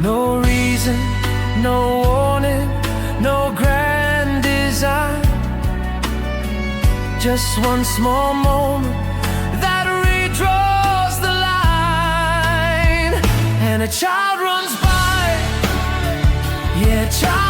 No reason, no warning, no grand design. Just one small moment that redraws the line. And a child runs by, yeah, a child